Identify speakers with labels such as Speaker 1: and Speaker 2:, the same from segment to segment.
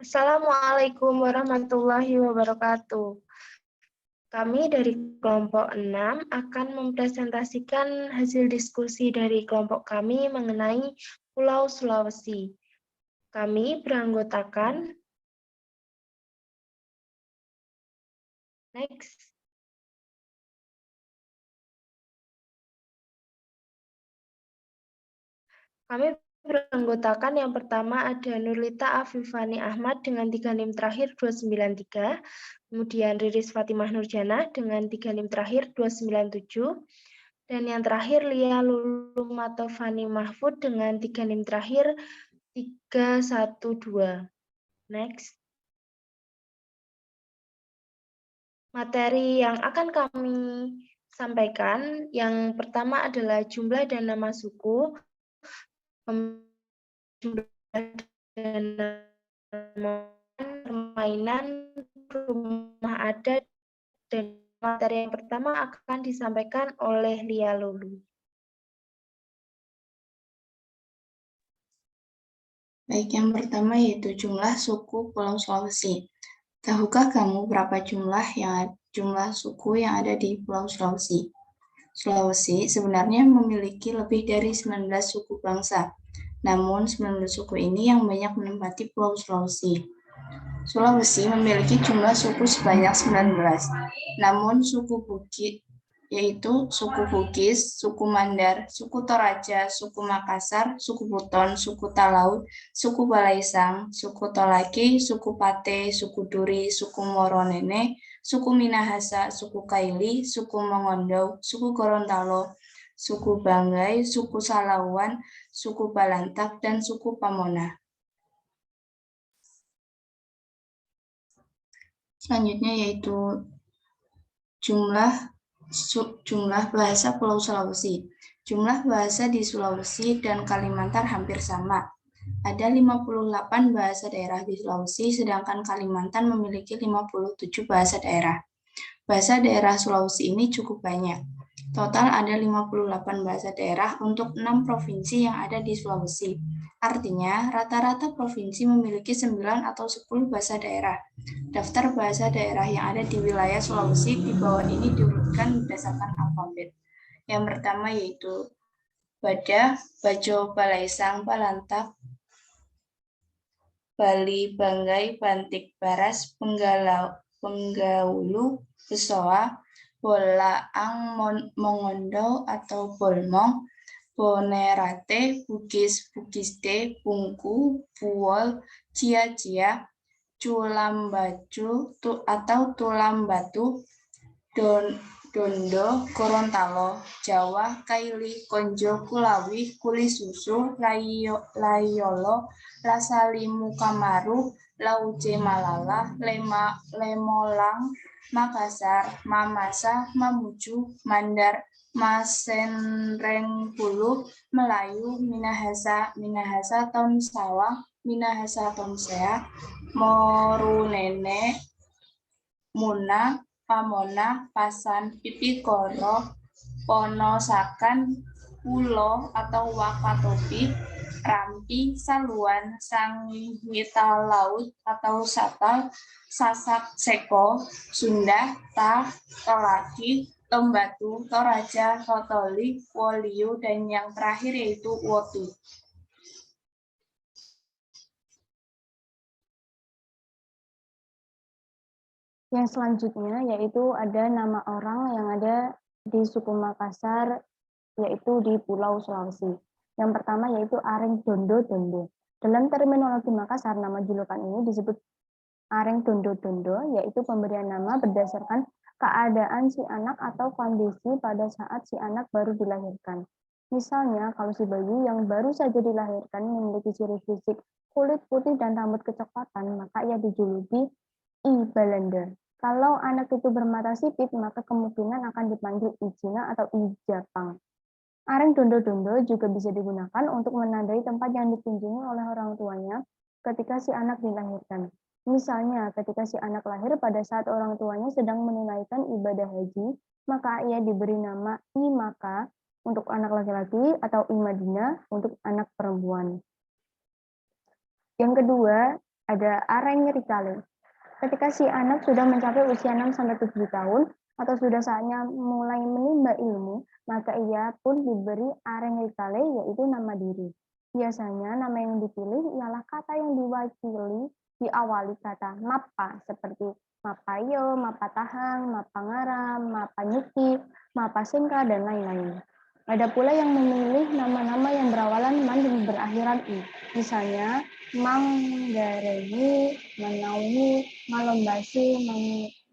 Speaker 1: Assalamualaikum warahmatullahi wabarakatuh. Kami dari kelompok 6 akan mempresentasikan hasil diskusi dari kelompok kami mengenai Pulau Sulawesi. Kami beranggotakan yang pertama ada Nurlita Afifani Ahmad dengan 3 NIM terakhir 293, kemudian Riris Fatimah Nurjana dengan 3 NIM terakhir 297, dan yang terakhir Lia Lulu Matovani Mahfud dengan 3 NIM terakhir 312. Next. Materi yang akan kami sampaikan, yang pertama adalah jumlah dan nama suku, jumlah dan nama permainan, rumah adat, dan materi yang pertama akan disampaikan oleh Lia Lulu.
Speaker 2: Baik, yang pertama yaitu jumlah suku Pulau Sulawesi. Tahukah kamu berapa jumlah suku yang ada di Pulau Sulawesi? Sulawesi sebenarnya memiliki lebih dari 19 suku bangsa. Namun 19 suku ini yang banyak menempati Pulau Sulawesi. Sulawesi memiliki jumlah suku sebanyak 19. Namun suku Bukit yaitu suku Bugis, suku Mandar, suku Toraja, suku Makassar, suku Buton, suku Talaut, suku Balaisang, suku Tolaki, suku Pate, suku Duri, suku Moronene, suku Minahasa, suku Kaili, suku Mongondo, suku Gorontalo, suku Banggai, suku Salawan, suku Balantak, dan suku Pamona. Selanjutnya yaitu jumlah bahasa Pulau Sulawesi. Jumlah bahasa di Sulawesi dan Kalimantan hampir sama. Ada 58 bahasa daerah di Sulawesi, sedangkan Kalimantan memiliki 57 bahasa daerah. Bahasa daerah Sulawesi ini cukup banyak. Total ada 58 bahasa daerah untuk 6 provinsi yang ada di Sulawesi. Artinya, rata-rata provinsi memiliki 9 atau 10 bahasa daerah. Daftar bahasa daerah yang ada di wilayah Sulawesi di bawah ini diurutkan berdasarkan alfabet. Yang pertama yaitu Bada, Bajo, Balaisang, Balantak, Bali, Banggai, Bantik, Baras, Penggaulu, Besoa, Bolaang, Mongondo atau Bolmong, Bonerate, Bugis, Bugiste, Bungku, Buol, Cia-Cia, Culambaju atau Tulambatu, Dondo, Gorontalo, Jawa, Kaili, Konjo, Kulawi, Kulisusu, Layolo, Lasalimu Kamaru, Lauje Malala, Lemolang, Makassar, Mamasa, Mamuju, Mandar, Masenrengpulu, Melayu, Minahasa Tonsawang, Minahasa Tonsea, Morunene, Muna, Pamona, Pasan, Pipikoro, Ponosakan, Pulo atau Wakatobi, Rampi, Saluan, Sangwita Laut atau Satal, Sasak Seko, Sunda, Tah, Tolaki, Tombatu, Toraja, Totoli, Woliu, dan yang terakhir yaitu Wotu.
Speaker 3: Yang selanjutnya yaitu ada nama orang yang ada di suku Makassar, yaitu di Pulau Sulawesi. Yang pertama yaitu Areng Dondo Dondo. Dalam terminologi Makassar, nama julukan ini disebut Areng Dondo Dondo, yaitu pemberian nama berdasarkan keadaan si anak atau kondisi pada saat si anak baru dilahirkan. Misalnya, kalau si bayi yang baru saja dilahirkan memiliki ciri fisik kulit putih dan rambut kecoklatan, maka ia dijuluki I Balender. Kalau anak itu bermata sipit, maka kemungkinan akan dipanggil I Cina atau I Japang. Areng dondo-dondo juga bisa digunakan untuk menandai tempat yang dikunjungi oleh orang tuanya ketika si anak dilahirkan. Misalnya, ketika si anak lahir pada saat orang tuanya sedang menunaikan ibadah haji, maka ia diberi nama I Maka untuk anak laki-laki atau I Madinah untuk anak perempuan. Yang kedua, ada areng rikale. Ketika si anak sudah mencapai usia 6-7 tahun atau sudah saatnya mulai menimba ilmu, maka ia pun diberi areng rikale, yaitu nama diri. Biasanya nama yang dipilih ialah kata yang diawali kata mapa, seperti mapayo, mapatahang, mapangaram, mapanyuki, mapasengka, dan lain-lain. Ada pula yang memilih nama-nama yang berawalan man dan berakhiran i. Misalnya, Manggarengi, Manaungi, Malombasi,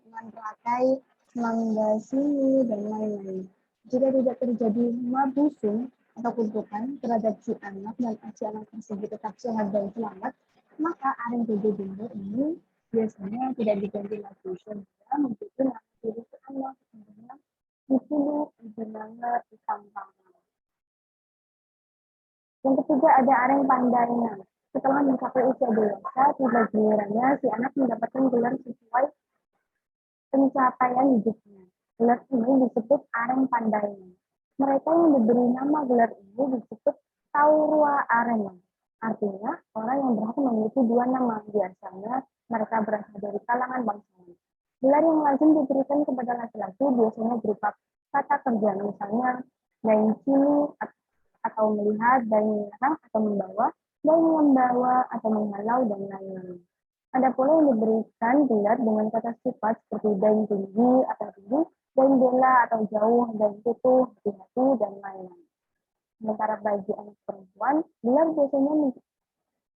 Speaker 3: Manrakai, Manggasini, dan lain-lain. Jika tidak terjadi mabusung atau kutukan terhadap si anak dan si anak tersebut tetap sehat dan selamat, maka areng dodo dondo ini biasanya tidak diganti lagi sehingga menjadi nama diri si anak sebenarnya dipilih benanga ditambang. Yang ketiga ada areng pandaina. Setelah mencapai usia dewasa, tiba gilirannya si anak mendapatkan gelar sesuai pencapaian hidupnya. Gelar ini disebut areng pandaina. Mereka yang diberi nama gelar ini disebut taurua arena. Artinya, orang yang berhak memiliki dua nama. Biasanya, mereka berasal dari kalangan bangsawan. Gelar yang lazim diberikan kepada laki-laki biasanya berupa kata kerja, misalnya dancini atau melihat, dan menyerang atau membawa, dan membawa atau menghalau, dan lain-lain. Ada pula yang diberikan gelar dengan kata sifat seperti dain tinggi atau tinggi, dain bela atau jauh, dain tutuh, hati-hati, dan lain-lain. Sementara bagi anak perempuan, gelar biasanya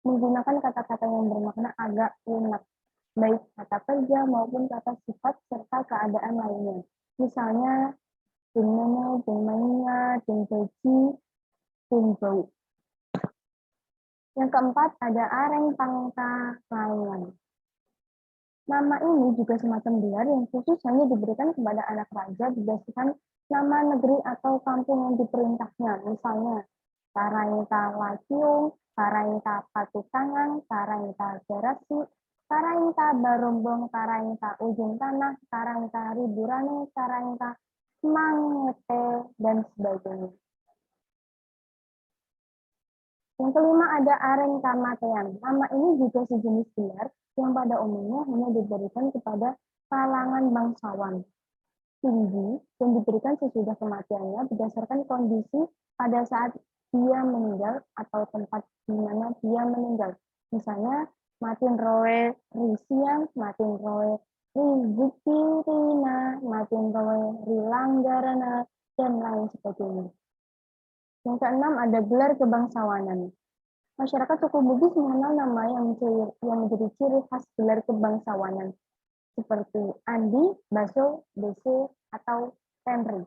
Speaker 3: menggunakan kata-kata yang bermakna agak lunak, baik kata kerja maupun kata sifat serta keadaan lainnya. Misalnya, Jumene, Jumainya, Jumbeji, Jumbo. Yang keempat ada areng pangka laingan. Nama ini juga semacam gelar yang khusus hanya diberikan kepada anak raja berdasarkan nama negeri atau kampung yang diperintahnya. Misalnya, Karaingta Laciung, Karaingta Patutangan, Karaingta Garasi, Karaingta Barombong, Karaingta Ujung Tanah, Karaingta Riburane, Karaingta Mangete, dan sebagainya. Yang kelima ada areng kamatean. Nama ini juga sejenis gelar yang pada umumnya hanya diberikan kepada kalangan bangsawan tinggi yang diberikan sesudah kematiannya berdasarkan kondisi pada saat dia meninggal atau tempat di mana dia meninggal. Misalnya, Matin Roe Risiang, Matin Roe Rizikirina, Matin Roe Rilanggarana, dan lain sebagainya. Yang keenam ada gelar kebangsawanan. Masyarakat suku Bugis mengenal nama yang menjadi ciri khas gelar kebangsawanan, seperti Andi, Baso, Bese, atau Tenri.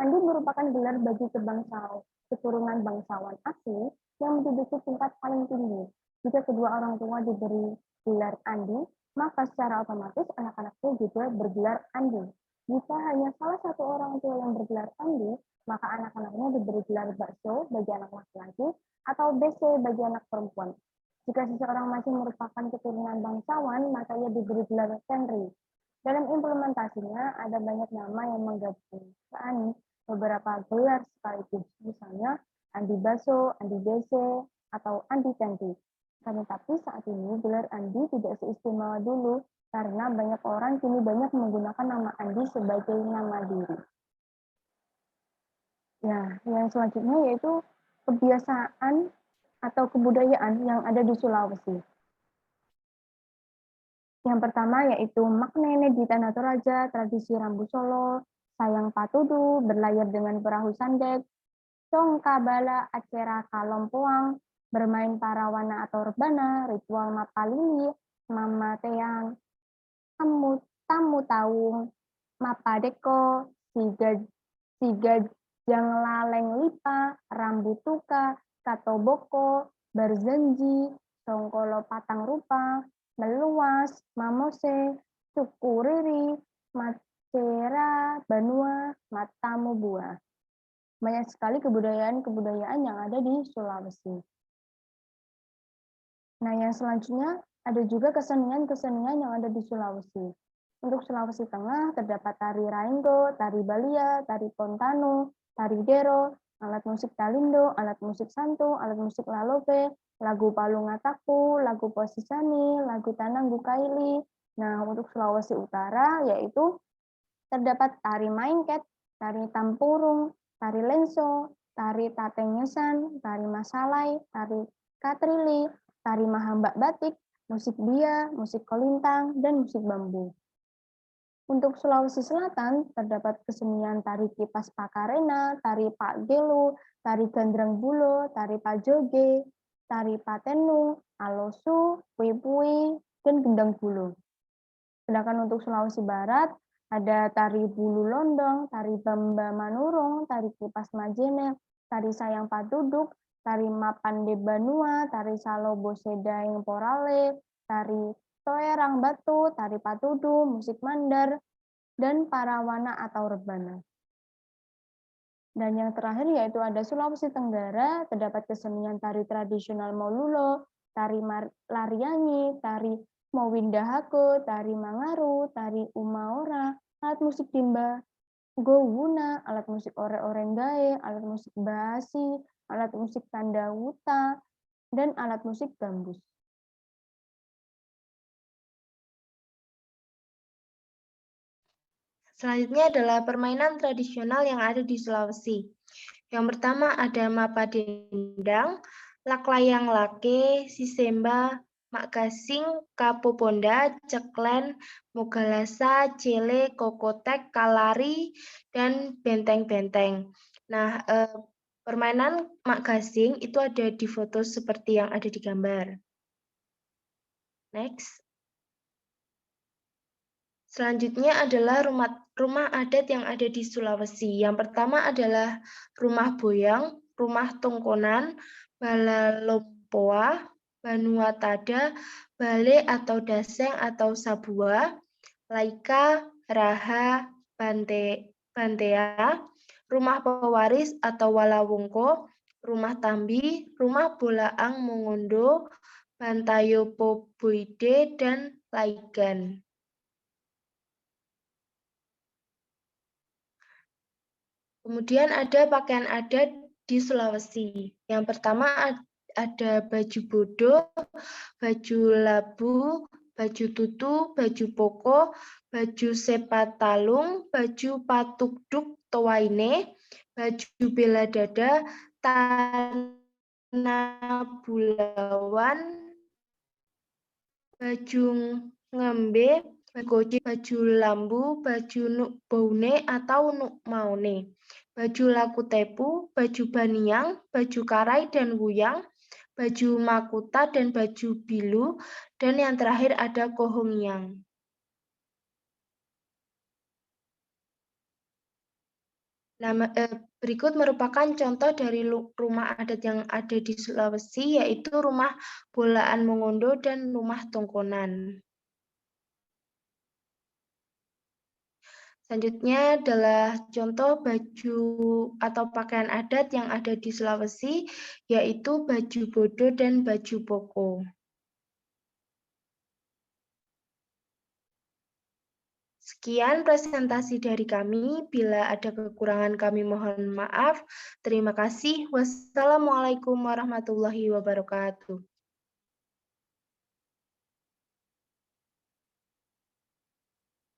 Speaker 3: Andi merupakan gelar bagi keturunan bangsawan asli yang menduduki tingkat paling tinggi. Jika kedua orang tua diberi gelar Andi, maka secara otomatis anak-anaknya juga bergelar Andi. Jika hanya salah satu orang tua yang bergelar Andi, maka anak-anaknya diberi gelar Bakso bagi anak laki-laki atau BC bagi anak perempuan. Jika seseorang masih merupakan keturunan bangsawan, maka ia diberi gelar Tenri. Dalam implementasinya, ada banyak nama yang menggabungkan beberapa gelar sekaligus, misalnya Andi Baso, Andi BC, atau Andi Tenri. Tapi saat ini gelar Andi tidak seistimewa dulu, karena banyak orang kini banyak menggunakan nama Andi sebagai nama diri. Ya, yang selanjutnya yaitu kebiasaan atau kebudayaan yang ada di Sulawesi. Yang pertama yaitu maknene di Tanah Toraja, tradisi Rambu Solo, sayang patudu, berlayar dengan perahu sandek, congkabala, acara kalompoang, bermain parawana atau rebana, ritual mapalili, mama teang, tamu taung, mapadeko, siga jang laleng lipa, rambutuka, katoboko, berzenji, songkolo patang rupa, meluas, mamose, cukuriri, macera, banua, matamu buah. Banyak sekali kebudayaan-kebudayaan yang ada di Sulawesi. Nah, yang selanjutnya ada juga kesenian-kesenian yang ada di Sulawesi. Untuk Sulawesi Tengah terdapat tari Rainggo, tari Balia, tari Pontano, tari Dero, alat musik talindo, alat musik santu, alat musik lalope, lagu Palungataku, lagu Posisani, lagu Tananggu Kaili. Nah, untuk Sulawesi Utara yaitu terdapat tari Maingket, tari Tampurung, tari Lenso, tari Tatengesan, tari Masalai, tari Katrili, tari Mahambak Batik, musik bia, musik kolintang, dan musik bambu. Untuk Sulawesi Selatan, terdapat kesenian tari Kipas Pakarena, tari Pak Gelu, tari Gandrang Bulo, tari Pajoge, tari Patenu, Alosu, Pui-Pui, dan Gendang Bulo. Sedangkan untuk Sulawesi Barat, ada tari Bulu Londong, tari Bamba Manurung, tari Kipas Majene, tari Sayang Patuduk, tari Mapande Banua, tari Salo Bosedaeng Porale, tari Toerang Batu, tari Patudu, musik Mandar, dan Parawana atau Rebana. Dan yang terakhir yaitu ada Sulawesi Tenggara, terdapat kesenian tari tradisional Molulo, tari Lariangi, tari Mowindahako, tari Mangaru, tari Umaora, alat musik timba Gowuna, alat musik ore-orenggae, alat musik basi, alat musik tandawuta, dan alat musik gambus.
Speaker 1: Selanjutnya adalah permainan tradisional yang ada di Sulawesi. Yang pertama ada Mapadendang, Laklayang Lake, Sisemba, Makgasing, Kapoponda, Ceklen, Mogalasa, Cele, Kokotek, Kalari, dan Benteng-Benteng. Nah, permainan Makgasing itu ada di foto seperti yang ada di gambar. Next. Selanjutnya adalah rumah adat yang ada di Sulawesi. Yang pertama adalah rumah boyang, rumah tongkonan, balalompoa, banuatada, bale atau daseng atau sabua, laika, raha, bantea, rumah pewaris atau walawongko, rumah tambi, rumah bolaang mongondo, bantayo poboide, dan laigan. Kemudian ada pakaian adat di Sulawesi. Yang pertama ada baju bodo, baju labu, baju tutu, baju poko, baju sepatalung, baju patukduk towaine, baju bela dada, tanah bulawan, baju ngembe, baju lambu, baju nuk baune atau nuk maune, baju laku tepu, baju baniang, baju karai dan wuyang, baju makuta dan baju bilu, dan yang terakhir ada kohongyang. Nah, berikut merupakan contoh dari rumah adat yang ada di Sulawesi, yaitu rumah bolaan mongondo dan rumah tongkonan. Selanjutnya adalah contoh baju atau pakaian adat yang ada di Sulawesi, yaitu baju bodo dan baju poko. Sekian presentasi dari kami. Bila ada kekurangan kami mohon maaf. Terima kasih. Wassalamualaikum warahmatullahi wabarakatuh.